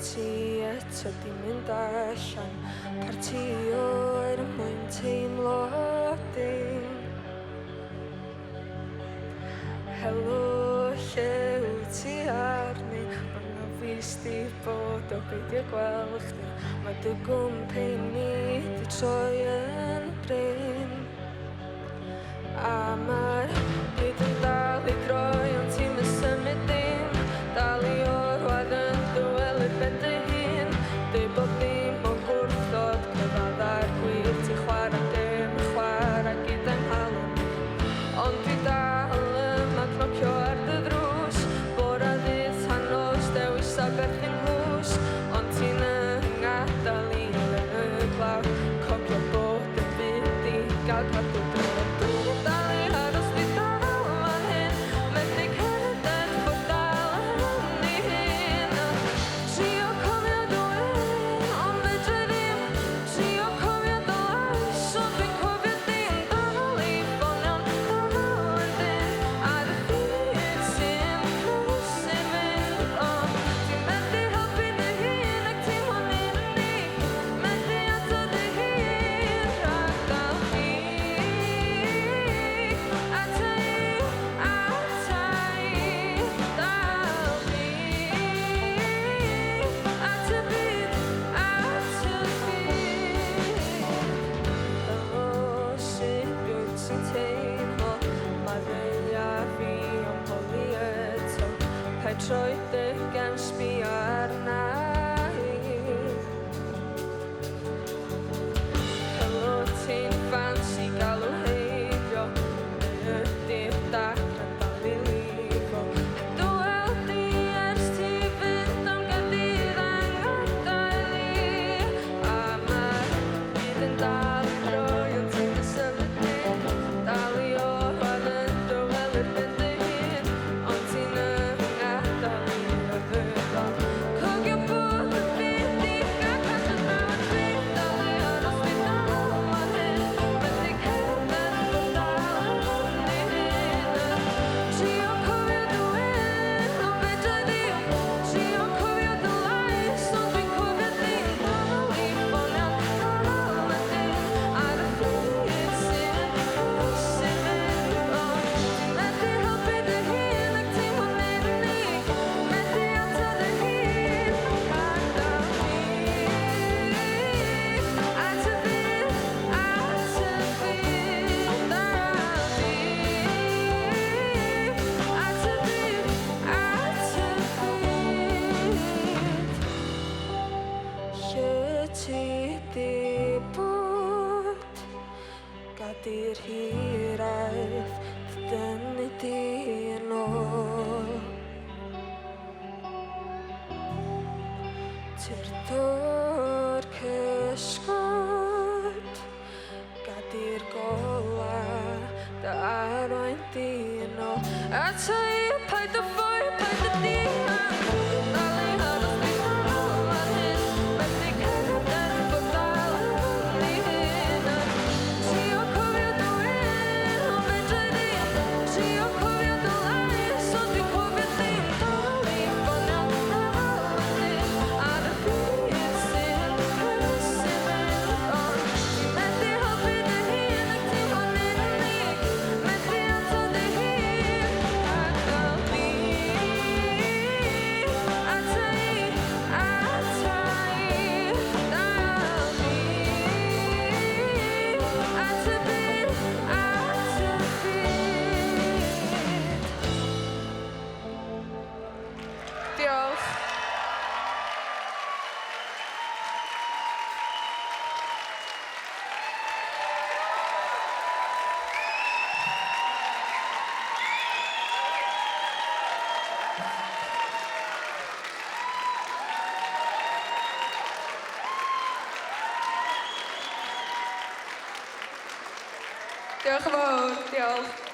ti eto di mynd allan Par ti oer mwyn teimlo dim Helo, lle wyt ti arni Mae'n ofis di bod o beidio gweld chdi Mae dy gwmpeini di troi yn brin A mae'r byd yn dal I droi ond ti'n symud dim Dal I orwadd yn dwyel i'r ben dy hun Dy bod dim o gwrthod Cyfadda'r gwir ti chwarae dim Chwarae gyda'n halwm Ond dwi dal yma cnocio ar dy ddrws Bora ddydd tan nos dewis a berthyn hws Ond ti'n yngadal I y glaw Cofio bod y byd I gael cadw drwy'r Dwi'n dal I aros di dal fan hyn Methu cerdded bod dal yn ei hun Trio cofio dwi'n ond fedrai ddim Trio cofio dy lais ond dwi'n cofio dim Dal I ffonio'n dal yn dyn Ar y byd sy'n crysu fynd Ti'n methu helpu dy hun ac teimlo'n unig Methu ato dy hun rhag dal chi Ata I, dal fi At y byd, Helo, sut wyt ti'n teimlo Mae ddeia fi o'n holi eto Paid troi dy gefn sbïo arna I Helo, ti'n ffansi galw heibio Neu ydy'r dacran dal I lifo Dwel di ers ti fynd am Gaerdydd angadael I A mae'r byd yn dal I droi ond ti'n symud dim Dal I orwadd yn dywel i'r ben dy hun Ond ti'n yngadal I y fyddol Cofio bod y byd I gael cadw draw yn byd Dal I aros di dal fan hyn Methu cerdded bod dal yn ei hun Trio cofio dwi'n ond fedrai ddim Trio cofio dy lais ond dwi'n cofio dim Dal I ffonio'n dal yn dyn Ar y byd sy'n crysu fynd Ti'n methu helpu dy hun ac teimlo'n unig Methu ato dy hun rhag dal fi At y byd, dal fi At y byd, Lle ti di bod Gadir hiraeth Dynnu di yn ôl Cerddor cysgod Gadir gola Dy arwain di yn ôl Ata I paid o ffoi, paid o di Dal I aros di dal fan hyn Methu cerdded bod dal yn ei hun Trio cofio dwi'n ond fedrai ddim Trio cofio dy lais ond dwi'n cofio dim Dal I ffonio'n dal yn dyn Ar y byd sy'n crysu fynd Ti'n methu helpu dy hun ac teimlo'n unig Methu ato dy hun rhag dal fi Ata I, dal fi At y byd, Diolch Diolch yn fawr, diolch